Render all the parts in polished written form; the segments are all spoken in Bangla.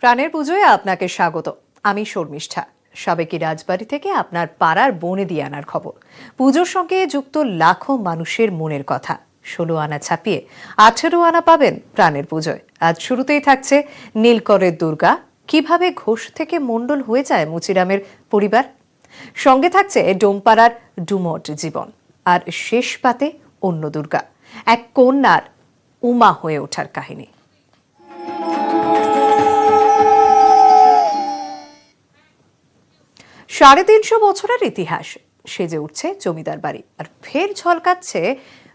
প্রাণের পুজোয় আপনাকে স্বাগত। আমি শর্মিষ্ঠা। সাবেকি রাজবাড়ি থেকে আপনার পাড়ার বনে দিয়ে আনার খবর। পুজোর সঙ্গে যুক্ত লাখো মানুষের মনের কথা 16 আনা ছাপিয়ে 18 আনা পাবেন প্রাণের পুজোয়। আজ শুরুতেই থাকছে নীলকরের দুর্গা, কিভাবে ঘোষ থেকে মণ্ডল হয়ে যায় মুচিরামের পরিবার। সঙ্গে থাকছে ডোমপাড়ার ডুমট জীবন। আর শেষ পাতে অন্য দুর্গা, এক কন্যার উমা হয়ে ওঠার কাহিনী। সাড়ে 300 বছরের ইতিহাস, সেজে উঠছে জমিদার বাড়ি, আর ফের ঝলকাচ্ছে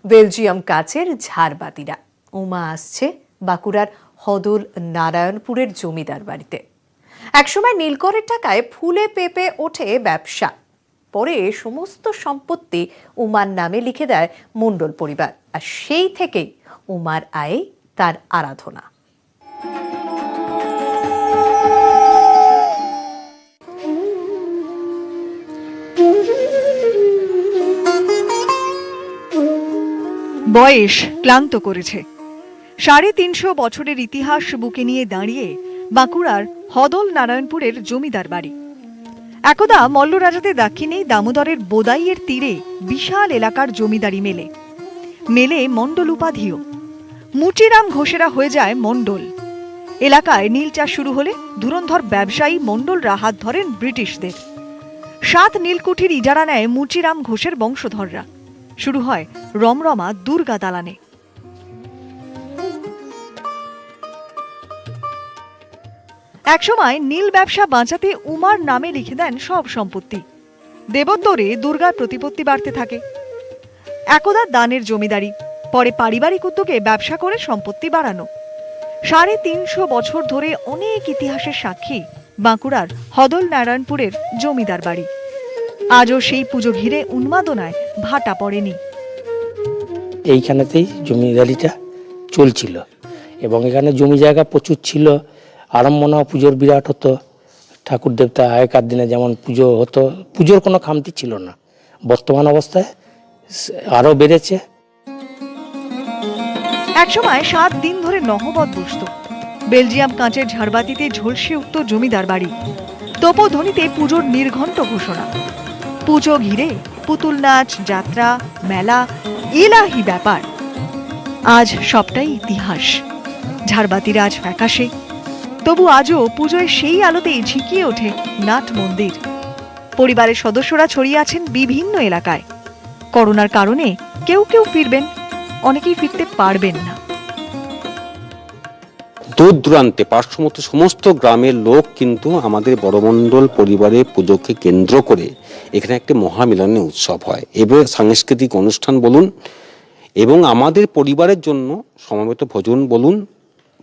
বেলজিয়াম কাচের ঝাড়বাতিরা। উমা আসছে বাঁকুড়ার হদল নারায়ণপুরের জমিদার বাড়িতে। একসময় নীলকরের টাকায় ফুলে পেঁপে ওঠে ব্যবসা, পরে সমস্ত সম্পত্তি উমার নামে লিখে দেয় মণ্ডল পরিবার, আর সেই থেকেই উমার আয়ে তার আরাধনা। বয়স ক্লান্ত করেছে। 350 বছরের ইতিহাস বুকে নিয়ে দাঁড়িয়ে বাঁকুড়ার হদল নারায়ণপুরের জমিদার বাড়ি। একদা মল্লরাজাদের দাক্ষিণে দামোদরের বোদাইয়ের তীরে বিশাল এলাকার জমিদারি মেলে মণ্ডল উপাধিও। মুচিরাম ঘোষেরা হয়ে যায় মণ্ডল। এলাকায় নীল চাষ শুরু হলে ধুরন্ধর ব্যবসায়ী মণ্ডলরা হাত ধরেন ব্রিটিশদের। 7 নীলকুঠির ইজারা নেয় মুচিরাম ঘোষের বংশধররা। শুরু হয় রমরমা দুর্গা দালানে। একসময় নীল ব্যবসা বাঁচাতে উমার নামে লিখে দেন সব সম্পত্তি। দেবোত্তরে দুর্গার প্রতিপত্তি বাড়তে থাকে। একদা দানের জমিদারি, পরে পারিবারিক উদ্যোগে ব্যবসা করে সম্পত্তি বাড়ানো। 350 বছর ধরে অনেক ইতিহাসের সাক্ষী বাঁকুড়ার হদল নারায়ণপুরের জমিদার বাড়ি। আজও সেই পুজো ঘিরে উন্মাদনায় ভাটা পড়েনি। এইখানেতেই জমিদারিটা চলছিল এবং এখানে জমি জায়গা প্রচুর ছিল। আড়ম্বনা পুজোর বিরাট হতো। ঠাকুর দেবতা আগেকার দিনে যেমন পুজো হতো, পুজোর কোনো খামতি ছিল না। বর্তমান অবস্থায় আরো বেড়েছে। একসময় 7 দিন ধরে নহবত বসত। বেলজিয়াম কাঁচের ঝাড়বাতিতে ঝলসে উঠত জমিদার বাড়ি। তোপধ্বনিতে পুজোর নির্ঘণ্ট ঘোষণা। পুজো ঘিরে পুতুল নাচ, যাত্রা, মেলা, এলাহি ব্যাপার। আজ সবটাই ইতিহাস। ঝাড়বাতির আজ ফ্যাকাশে, তবু আজও পুজোয় সেই আলোতেই ঝিকিয়ে ওঠে নাট মন্দির। পরিবারের সদস্যরা ছড়িয়ে আছেন বিভিন্ন এলাকায়। করোনার কারণে কেউ কেউ ফিরবেন, অনেকেই ফিরতে পারবেন না। দূর দূরান্তে পার্শ্ববর্তী সমস্ত গ্রামের লোক কিন্তু আমাদের বড়মণ্ডল পরিবারের পুজোকে কেন্দ্র করে এখানে একটা মহামিলনের উৎসব হয়। এবার সাংস্কৃতিক অনুষ্ঠান বলুন এবং আমাদের পরিবারের জন্য সমবেত ভোজন বলুন,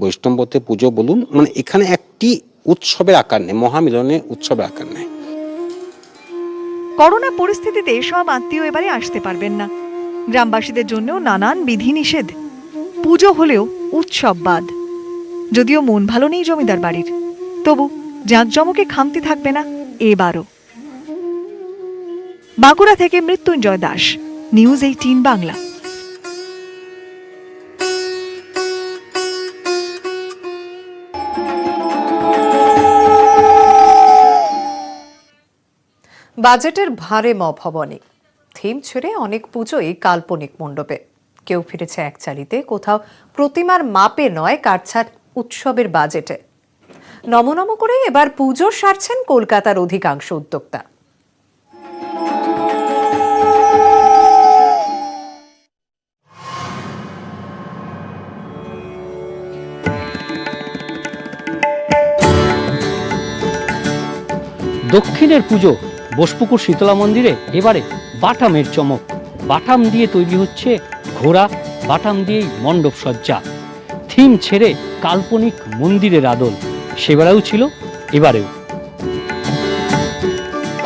বৈষ্ণবতে পুজো বলুন, মানে এখানে একটি উৎসবের আকার নেয়, মহামিলনের উৎসবের আকার নেয়। করোনা পরিস্থিতিতে সব আত্মীয় এবারে আসতে পারবেন না। গ্রামবাসীদের জন্যও নানান বিধিনিষেধ। পুজো হলেও উৎসব বাদ। যদিও মন ভালো নেই জমিদার বাড়ির, তবু জাঁকজমকে খামতি থাকবে না এবারও। বাঁকুড়া থেকে মৃত্যুঞ্জয় দাস, নিউজ 18 বাংলা। বাজেটের ভারে ভবনে থিম ছেড়ে অনেক পুজোই কাল্পনিক মণ্ডপে। কেউ ফিরেছে একচালিতে, কোথাও প্রতিমার মাপে নয়, কাটছাট উৎসবের বাজেটে। নমনম করে এবার পুজো সারছেন কলকাতার অধিকাংশ উদ্যোক্তা। দক্ষিণের পুজো বোসপুকুর শীতলা মন্দিরে এবারে বাটামের চমক। বাটাম দিয়ে তৈরি হচ্ছে ঘোড়া, বাটাম দিয়েই মণ্ডপ সজ্জা। থিম ছেড়ে কাল্পনিক মন্দিরের আদল সেবারেও ছিল, এবারেও।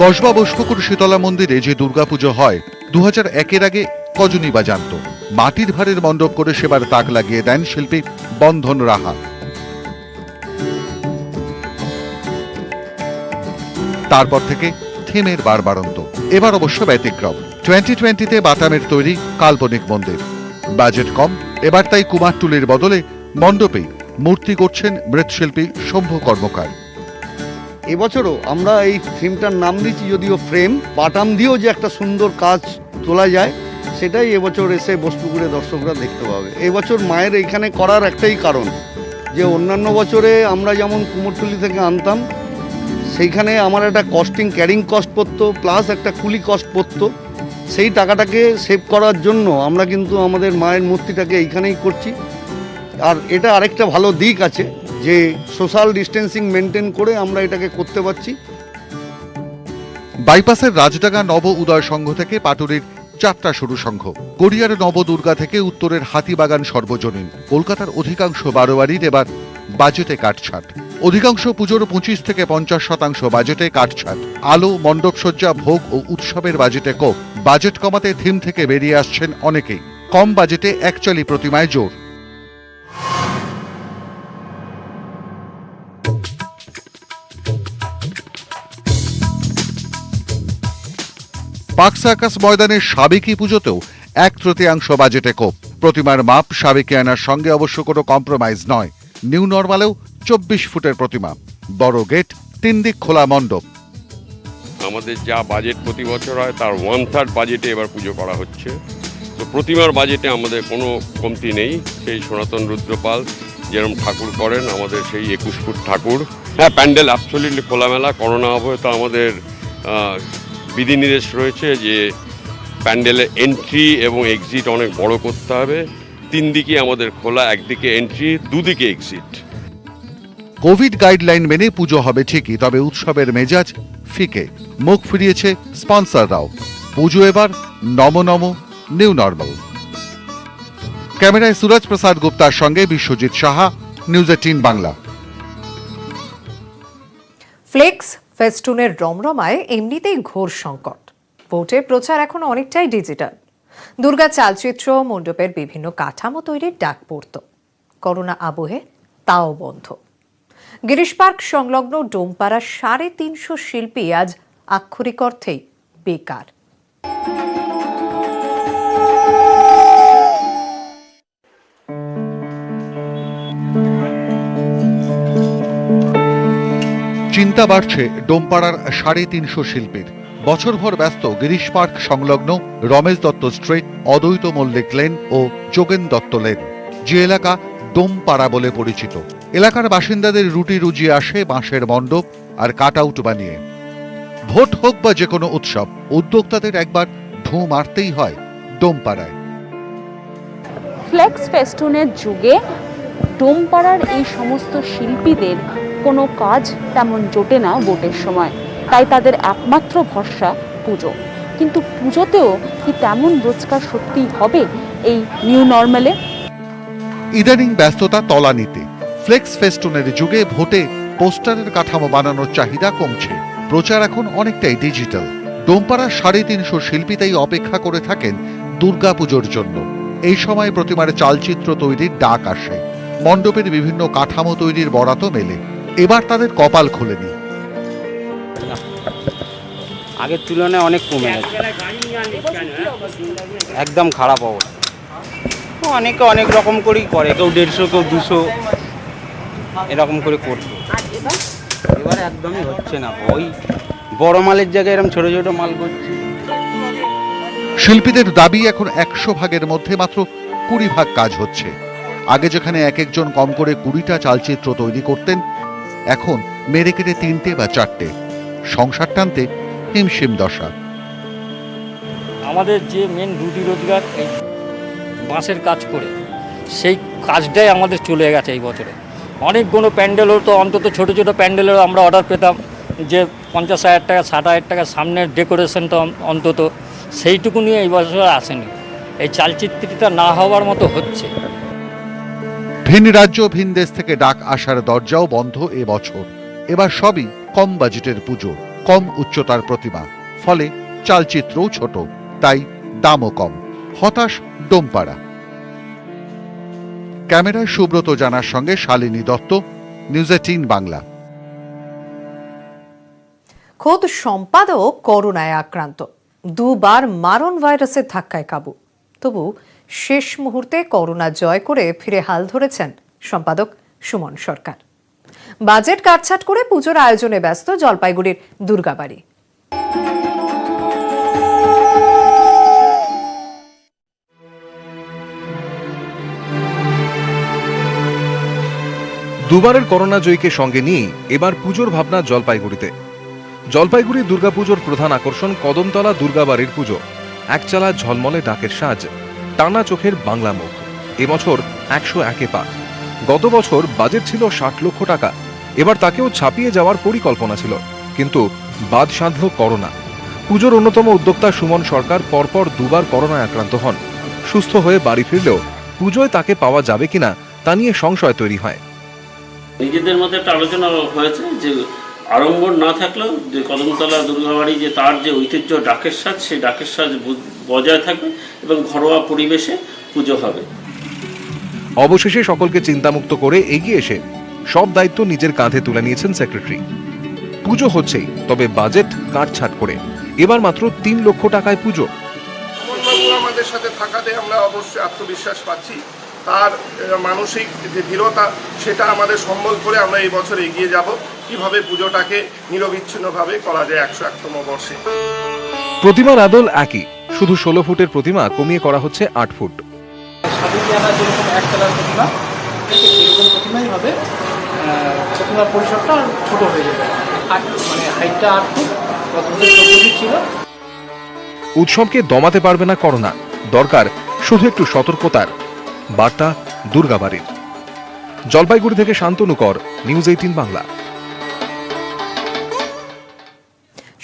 কসবা বোসপুকুর শীতলা মন্দিরে যে দুর্গাপুজো হয় 2001-এর আগে কজনই বা জানত। মাটির ভারের মণ্ডপ করে সেবার তাক লাগিয়ে দেন শিল্পী বন্ধন রাহা। তারপর থেকে থিমের বাড়বাড়ন্ত। এবার অবশ্য ব্যতিক্রম। 2020-তে বাটামের তৈরি কাল্পনিক মন্দির। বাজেট কম, এবার তাই কুমারটুলির বদলে মণ্ডপেই মূর্তি করছেন মৃৎশিল্পী শম্ভু কর্মকার। এবছরও আমরা এই থিমটার নাম দিচ্ছি, যদিও ফ্রেম বাটাম দিয়েও যে একটা সুন্দর কাজ তোলা যায়, সেটাই এবছর এসে বোসপুকুরে দর্শকরা দেখতে পাবে। এবছর মায়ের এখানে করার একটাই কারণ, যে অন্যান্য বছরে আমরা যেমন কুমোরটুলি থেকে আনতাম, সেইখানে আমার একটা কস্টিং ক্যারিং কস্ট পড়তো, প্লাস একটা কুলি কস্ট পড়তো। সেই টাকাটাকে সেভ করার জন্য আমরা কিন্তু আমাদের মায়ের মূর্তিটাকে এইখানেই করছি। আর এটা আরেকটা ভালো দিক আছে যে সোশ্যাল ডিস্টেন্সিং মেনটেন করে আমরা এটাকে করতে পারছি। বাইপাসের রাজডাঙ্গা নব উদয় সংঘ থেকে পাটুরির যাত্রা শুরু সংঘ, গড়িয়ার নবদুর্গা থেকে উত্তরের হাতিবাগান সর্বজনীন। কলকাতার অধিকাংশ বারোয়ারির এবার বাজেটে কাটছাট। অধিকাংশ পুজোর 25 থেকে 50% বাজেটে কাটছাট। আলো, মণ্ডপসজ্জা, ভোগ ও উৎসবের বাজেটে কোপ। বাজেট কমাতে থিম থেকে বেরিয়ে আসছেন অনেকেই। কম বাজেটে একচালি প্রতিমায় জোর। পার্ক সার্কাস ময়দানের সাবেকি পুজোতেও 1/3 বাজেটে কোপ। প্রতিমার মাপ সাবেকি আনার সঙ্গে অবশ্য কোনো কম্প্রোমাইজ নয়। নিউ নর্মালেও 24 ফুটের প্রতিমা, বড় গেট, 3 দিক খোলা মণ্ডপ। আমাদের যা বাজেট প্রতি বছর হয় তার 1/3 বাজেটে এবার পুজো করা হচ্ছে। তো প্রতিমার বাজেটে আমাদের কোনো কমতি নেই। সেই সনাতন রুদ্রপাল যেরকম ঠাকুর করেন, আমাদের সেই 21 ফুট ঠাকুর। হ্যাঁ, প্যান্ডেল অ্যাবসলিউটলি খোলামেলা। করোনা আবহে তো আমাদের বিধিনির্দেশ রয়েছে যে প্যান্ডেলের এন্ট্রি এবং এক্সিট অনেক বড় করতে হবে। 3 দিকে আমাদের খোলা, একদিকে এন্ট্রি, 2 দিকে এক্সিট। কোভিড গাইডলাইন মেনে পুজো হবে ঠিকই, তবে উৎসবের মেজাজ ফিকে। মুখ ফিরিয়েছে স্পন্সররাও। পুজো এবার নম নিউ নর্মাল। ক্যামেরায় সুরজ প্রসাদ গুপ্তার সঙ্গে বিশ্বজিৎ সাহা, নিউজ 18 বাংলা। ফ্লেক্স ফেস্টুনের রমরমায় এমনিতেই ঘোর সংকট। ভোটের প্রচার এখন অনেকটাই ডিজিটাল। দুর্গা চালচিত্র মণ্ডপের বিভিন্ন কাঠামো তৈরির ডাক পড়ত। করোনা আবহে তাও বন্ধ। গিরিশ পার্ক সংলগ্ন ডোমপাড়ার 350 শিল্পী আজ আক্ষরিক অর্থেই বেকার। চিন্তা বাড়ছে ডোমপাড়ার 350 শিল্পীর। বছরভর ব্যস্ত গিরিশ পার্ক সংলগ্ন রমেশ দত্ত স্ট্রিট, অদ্বৈত মল্লিক লেন ও যোগেন দত্ত লেন, যে এলাকা ডোমপাড়া বলে পরিচিত। এলাকার বাসিন্দাদের রুটি রুজি আসে বাঁশের মণ্ডপ আর কাট আউট বানিয়ে। ভোট হোক বা যে কোনো উৎসব, উদ্যোক্তাদের একবার ঢুঁ মারতেই হয় ডোমপাড়ায়। ফ্লেক্স ফেস্টুনের যুগে ডোমপাড়ার এই সমস্ত শিল্পীদের কোনো কাজ তেমন জোটে না ভোটের সময়, তাই তাদের একমাত্র ভরসা পুজো। কিন্তু পুজোতেও কি তেমন রোজগার সত্যি হবে এই নিউ নর্মালে? ইদানিং ব্যস্ততা তলানিতে। ফ্লেক্স ফেস্টুনের যুগে ভোটে পোস্টারের কাঠামো বানানোর চাহিদা কমছে। প্রচার এখন অনেকটাই ডিজিটাল। ডোমপাড়ার 350 শিল্পী তাই অপেক্ষা করে থাকেন দুর্গাপুজোর জন্য। এই সময় প্রতিমার চালচিত্র তৈরির ডাক আসে, মণ্ডপের বিভিন্ন কাঠামো তৈরির বরাতও মেলে। এবার তাদের কপাল খোলেনি। আগের তুলনায় অনেক কমে গেছে, একদম খারাপ অবস্থা। অনেকে অনেক রকম করেই করে, কেউ 150, কেউ 200 এরকম করে করছে। এবার একদমই হচ্ছে না, ওই বড় মালের জায়গায় এরকম ছোট ছোট মাল করছে। শিল্পীদের দাবি এখন 100 ভাগের মধ্যে মাত্র 20 ভাগ কাজ হচ্ছে। আগে যেখানে এক একজন কম করে 20টা চালচিত্র তৈরি করতেন, এখন মেরে কেটে 3টে বা 4টে। সংসার টানতে হিমশিম দশা। আমাদের যে মেন রুটি রোজগার এই বাঁশের কাজ করে, সেই কাজটাই আমাদের চলে গেছে এই বছরে। অনেকগুলো প্যান্ডেলও তো, অন্তত ছোটো ছোটো প্যান্ডেলেরও আমরা অর্ডার পেতাম যে 50,000 টাকা 60,000 টাকা সামনের ডেকোরেশনটা অন্তত, সেইটুকু নিয়ে এই বছর আসেনি। এই চালচিত্রটা না হওয়ার মতো হচ্ছে। ভিন রাজ্য ভিন দেশ থেকে ডাক আসার দরজাও বন্ধ এবছর। এবার সবই কম বাজেটের পুজো, কম উচ্চতার প্রতিমা, ফলে চালচিত্রও ছোট, তাই দামও কম। হতাশ ডোমপাড়া। ক্যামেরায় সুব্রত জানার সঙ্গে শালিনী দত্ত, নিউজ 18 বাংলা। খোদ সম্পাদক করোনায় আক্রান্ত, 2 বার মারণ ভাইরাসের ধাক্কায় কাবু। তবু শেষ মুহূর্তে করোনা জয় করে ফিরে হাল ধরেছেন সম্পাদক সুমন সরকার। বাজেট কাটছাট করে পুজোর আয়োজনে ব্যস্ত জলপাইগুড়ির দুর্গাবাড়ি। দুবারের করোনা জয়ীকে সঙ্গে নিয়ে এবার পুজোর ভাবনা জলপাইগুড়িতে। জলপাইগুড়ি দুর্গাপুজোর প্রধান আকর্ষণ কদমতলা দুর্গাবাড়ির পুজো। একচালা ঝলমলে ডাকের সাজ, টানা চোখের বাংলা মুখ। এবছর 101 পা। গত বছর বাজেট ছিল 60 লক্ষ টাকা, এবার তাকেও ছাপিয়ে যাওয়ার পরিকল্পনা ছিল, কিন্তু বাদ সাধল করোনা। পুজোর অন্যতম উদ্যোক্তা সুমন সরকার পরপর দুবার করোনায় আক্রান্ত হন। সুস্থ হয়ে বাড়ি ফিরলেও পুজোয় তাকে পাওয়া যাবে কিনা তা নিয়ে সংশয় তৈরি হয়। নিজেদের মধ্যে একটা আলোচনা হয়েছে যে আড়ম্বর না থাকলেও যে কদমতলা দুর্গাবাড়ি যে তার যে ঐতিহ্য ডাকের সাজ, সেই ডাকের সাজ বজায় থাকবে এবং ঘরোয়া পরিবেশে পুজো হবে। অবশেষে সকলকে চিন্তামুক্ত করে এগিয়ে এসে সব দায়িত্ব নিজের কাঁধে তুলে নিয়েছেন সেক্রেটারি। পুজো হচ্ছেই, তবে বাজেট কাটছাট করে। এবার মাত্র 3 লক্ষ টাকায় পুজো। আমাদের সাথে থাকাতে আমরা অবশ্যই আত্মবিশ্বাস পাচ্ছি। তার মানসিক যে দৃঢ়তা, সেটা আমাদের সম্বল করে আমরা এই বছর এগিয়ে যাব কিভাবে পুজোটাকে নিরবিচ্ছিন্নভাবে করা যায় 101তম বর্ষে। প্রতিমার আদল একই, শুধু 16 ফুটের প্রতিমা কমিয়ে করা হচ্ছে 8 ফুট। যেরকম একতলার প্রতিমা, এরকম প্রতিমাই হবে। প্রতিমার পরিসরটা ছোট হয়ে যাবে, মানে হাইটটা 8 ফুট, গত বছর 14 ফিট ছিল। উৎসবকে দমাতে পারবে না করোনা, দরকার শুধু একটু সতর্কতার। বার্তা দুর্গাবাড়ির। জলপাইগুড়ি থেকে শান্তনু কর, নিউজ 18 বাংলা।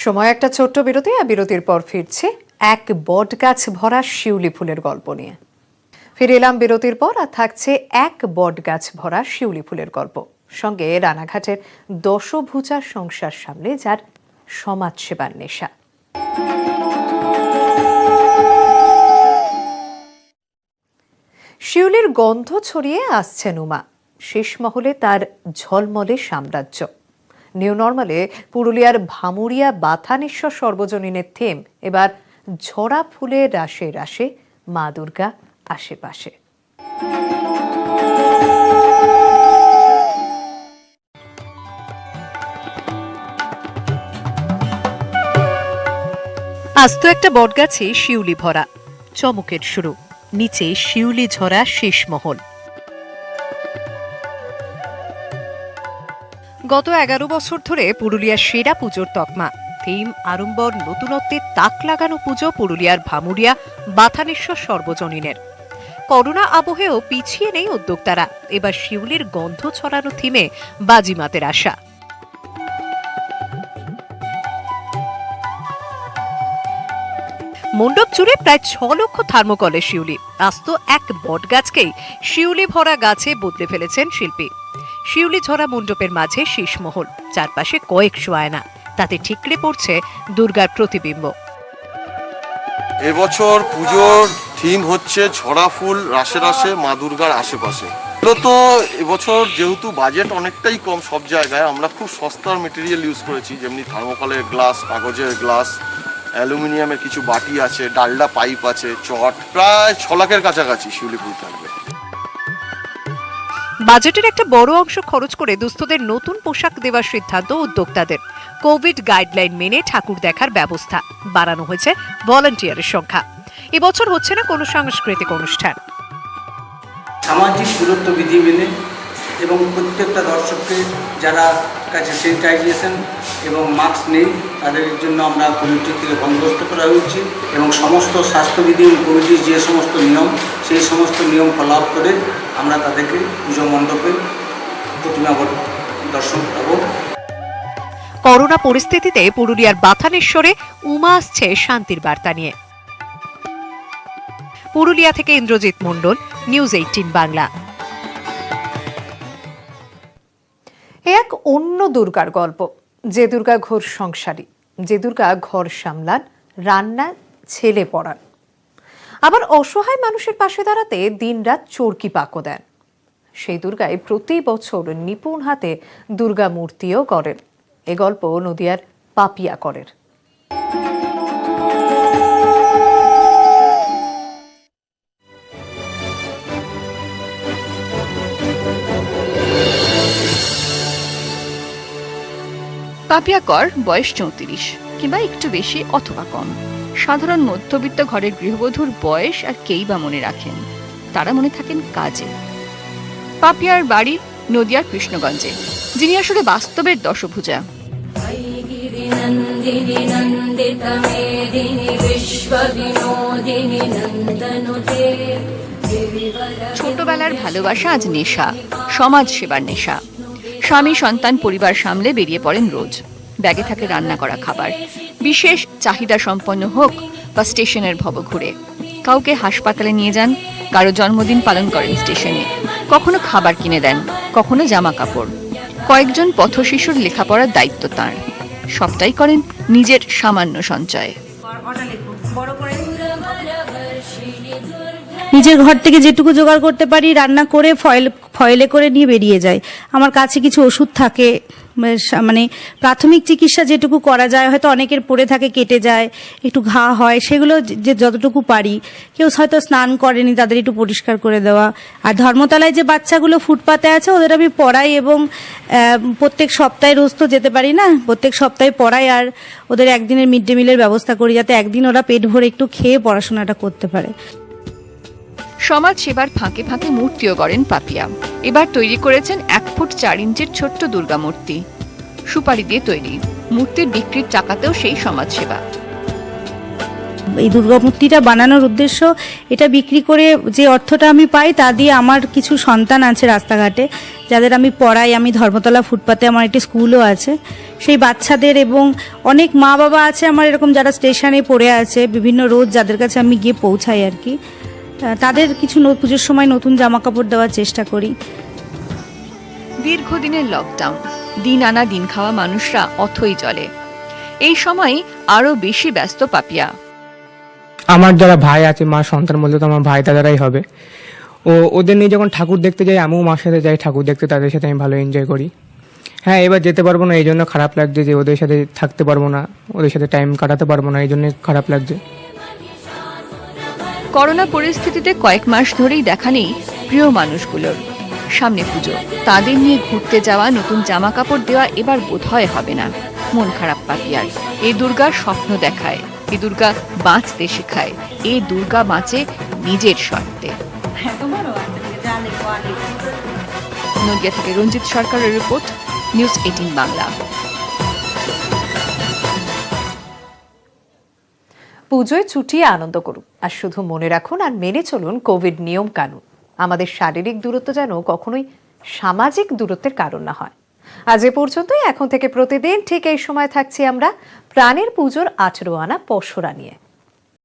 সময় একটা ছোট্ট বিরতি, আর বিরতির পর ফিরছে এক বট গাছ ভরা শিউলি ফুলের গল্প নিয়ে। ফিরে এলাম বিরতির পর, আর থাকছে এক বট গাছ ভরা শিউলি ফুলের গল্প, সঙ্গে রানাঘাটের দশভুজা সংসার সামলে যার সমাজসেবার নেশা। শিউলির গন্ধ ছড়িয়ে আসছে নুমা, শেষ মহলে তার ঝলমলে সাম্রাজ্য। নিউ নর্মালে পুরুলিয়ার ভামুরিয়া বাথানেশ্বর সর্বজনীনের থেম এবার ঝরা ফুলের রাশে রাশে মা দুর্গা আশেপাশে। আস্ত একটা বটগাছে শিউলি ভরা, চমকের শুরু, নিচে শিউলি ঝরা শেষ মহল। গত 11 বছর ধরে পুরুলিয়ার সেরা পুজোর তকমা, থিম আড়ম্বর নতুনত্বের তাক লাগানো পুজো পুরুলিয়ার ভামুরিয়া বাথানেশ্বর সর্বজনীনের। করোনা আবহেও পিছিয়ে নেই উদ্যোক্তারা, এবার শিউলির গন্ধ ছড়ানো থিমে বাজিমাতের আশা। মণ্ডপ জুড়ে প্রায় 6 লক্ষ থার্মোকলের শিউলি। আস্ত এক বটগাছকেই শিউলি ভরা গাছে বদলে ফেলেছেন শিল্পী। শিউলি ঝরা মণ্ডপের মাঝে শীষমহল, চারপাশে কয়েকশো আয়না, তাতে ঠিকরে পড়ছে দুর্গার প্রতিবিম্ব। এবছর পুজোর থিম হচ্ছে ছড়া ফুল রাশে রাশে মা দুর্গার আশেপাশে। মূলত এবছর যেহেতু বাজেট অনেকটাই কম, সব জায়গায় আমরা খুব সস্তার মেটেরিয়াল ইউজ করেছি, যেমনি থার্মোকলের গ্লাস, কাগজের গ্লাস, অ্যালুমিনিয়ামের কিছু বাটি আছে, ডালডা পাইপ আছে, চট। প্রায় 6 লাখের কাছাকাছি শিউলি ফুল থাকবে। বাজেটের একটা বড় অংশ খরচ করে দুস্থদের নতুন পোশাক দেওয়ার সিদ্ধান্ত উদ্যোক্তাদের। কোভিড গাইডলাইন মেনে ঠাকুর দেখার ব্যবস্থা, বাড়ানো হয়েছে ভলান্টিয়ারের সংখ্যা। এবছর হচ্ছে না কোনো সাংস্কৃতিক অনুষ্ঠান। সামাজিক দূরত্ব বিধি মেনে এবং প্রত্যেকটা দর্শককে যারা কাছে স্যানিটাইজেশন এবং মাস্ক নেই তাদের জন্য আমরা কমিটির থেকে বন্দোবস্ত করা হয়েছে এবং সমস্ত স্বাস্থ্যবিধি এবং কমিটির যে সমস্ত নিয়ম, সেই সমস্ত নিয়ম ফলো আপ করে আমরা তাদেরকে পুজো মণ্ডপে প্রতিমা দর্শন করাবো। করোনা পরিস্থিতিতে পুরুলিয়ার বাথানেশ্বরে উমা আসছে শান্তির বার্তা নিয়ে। পুরুলিয়া থেকে ইন্দ্রজিৎ মণ্ডল, নিউজ 18 বাংলা। এক অন্য দুর্গার গল্প, যে দুর্গা ঘোর সংসারী, যে দুর্গা ঘর সামলান, রান্না, ছেলে পড়ান, আবার অসহায় মানুষের পাশে দাঁড়াতে দিনরাত চরকি পাকো দেন। সেই দুর্গায় প্রতি বছর নিপুণ হাতে দুর্গা মূর্তিও করেন। এ গল্প নদিয়ার পাপিয়া করের। পাপিয়া কর বয়স 34 কিংবা একটু বেশি অথবা কম। সাধারণ মধ্যবিত্ত ঘরের গৃহবধূর বয়স আর কেই বা মনে রাখেন, তারা মনে থাকেন কাজে। পাপিয়ার বাড়ি নদিয়ার কৃষ্ণগঞ্জে, যিনি আসলে বাস্তবের দশভুজা। ছোটবেলার ভালোবাসা আজ নেশা, সমাজ সেবার নেশা। স্বামী সন্তান পরিবার সামলে বেরিয়ে পড়েন রোজ। ব্যাগে থাকে রান্না করা খাবার, বিশেষ চাহিদা সম্পন্ন হোক বা স্টেশনের ভবঘুরে। কাউকে হাসপাতালে নিয়ে যান, কারো জন্মদিন পালন করেন স্টেশনে, কখনো খাবার কিনে দেন, কখনো জামা কাপড়। কয়েকজন পথশিশুর লেখাপড়ার দায়িত্ব তাঁর। সবটাই করেন নিজের সামান্য সঞ্চয়ে। নিজের ঘর থেকে যেটুকু জোগাড় করতে পারি রান্না করে ফয়েলে করে নিয়ে বেরিয়ে যাই। আমার কাছে কিছু ওষুধ থাকে, মানে প্রাথমিক চিকিৎসা যেটুকু করা যায়, হয়তো অনেকের পড়ে থাকে, কেটে যায়, একটু ঘা হয়, সেগুলো যে যতটুকু পারি। কেউ হয়তো স্নান করেনি, তাদের একটু পরিষ্কার করে দেওয়া। আর ধর্মতলায় যে বাচ্চাগুলো ফুটপাতে আছে ওদের আমি পড়াই, এবং প্রত্যেক সপ্তাহে, রোজ তো যেতে পারি না, প্রত্যেক সপ্তাহে পড়াই। আর ওদের একদিনের মিড ডে মিলের ব্যবস্থা করি, যাতে একদিন ওরা পেট ভরে একটু খেয়ে পড়াশোনাটা করতে পারে। সমাজ সেবার ফাঁকে ফাঁকে মূর্তিও গড়েন পাপিয়া। এবার তৈরি করেছেন 1 ফুট 4 ইঞ্চির ছোট্ট দুর্গা মূর্তি, সুপারি দিয়ে তৈরি। মূর্তির বিক্রির টাকাতেও সেই সমাজ সেবা। এই দুর্গা মূর্তিটা বানানোর উদ্দেশ্য, এটা বিক্রি করে যে অর্থটা আমি পাই তা দিয়ে আমার কিছু সন্তান আছে রাস্তাঘাটে, যাদের আমি পড়াই। আমি ধর্মতলা ফুটপাতে আমার একটি স্কুলও আছে, সেই বাচ্চাদের, এবং অনেক মা বাবা আছে আমার এরকম যারা স্টেশনে পড়ে আছে বিভিন্ন রোজ, যাদের কাছে আমি গিয়ে পৌঁছাই আর কি। তাদের কিছু পুজোর সময় নতুন জামা কাপড় দেওয়ার চেষ্টা করি। দীর্ঘদিনের লকডাউন, দিন আনা দিন খাওয়া মানুষরা অথই জলে। এই সময় আরো বেশি ব্যস্ত পাপিয়া। আমার যারা ভাই আছে, মা সন্তান বলতে তো আমার ভাই দাদারাই হবে। ওদের নিয়ে যখন ঠাকুর দেখতে যাই, আমিও মার সাথে যাই ঠাকুর দেখতে, তাদের সাথে আমি ভালো এনজয় করি। হ্যাঁ, এবার যেতে পারবো না, এই জন্য খারাপ লাগছে যে ওদের সাথে থাকতে পারবো না, ওদের সাথে টাইম কাটাতে পারবো না, এই জন্য খারাপ লাগছে। করোনা পরিস্থিতিতে কয়েক মাস ধরেই দেখা নেই প্রিয় মানুষগুলোর। সামনে পুজো, তাদের নিয়ে ঘুরতে যাওয়া, নতুন জামা কাপড় দেওয়া এবার বোধহয় হবে না। মন খারাপ পাপিয়ার। এই দুর্গার স্বপ্ন দেখায়, এই দুর্গা বাঁচতে শেখায়, এই দুর্গা বাঁচে নিজের শর্তে। নদিয়া থেকে রঞ্জিত সরকারের রিপোর্ট, নিউজ 18 বাংলা। পুজোয় ছুটিয়ে আনন্দ করুন, আর শুধু মনে রাখুন আর মেনে চলুন কোভিড নিয়ম কানুন। আমাদের শারীরিক দূরত্ব যেন কখনোই সামাজিক দূরত্বের কারণ না হয়। আজ এ পর্যন্তই। এখন থেকে প্রতিদিন ঠিক এই সময় থাকছি আমরা প্রাণের পুজোর 18 আনা পসরা নিয়ে।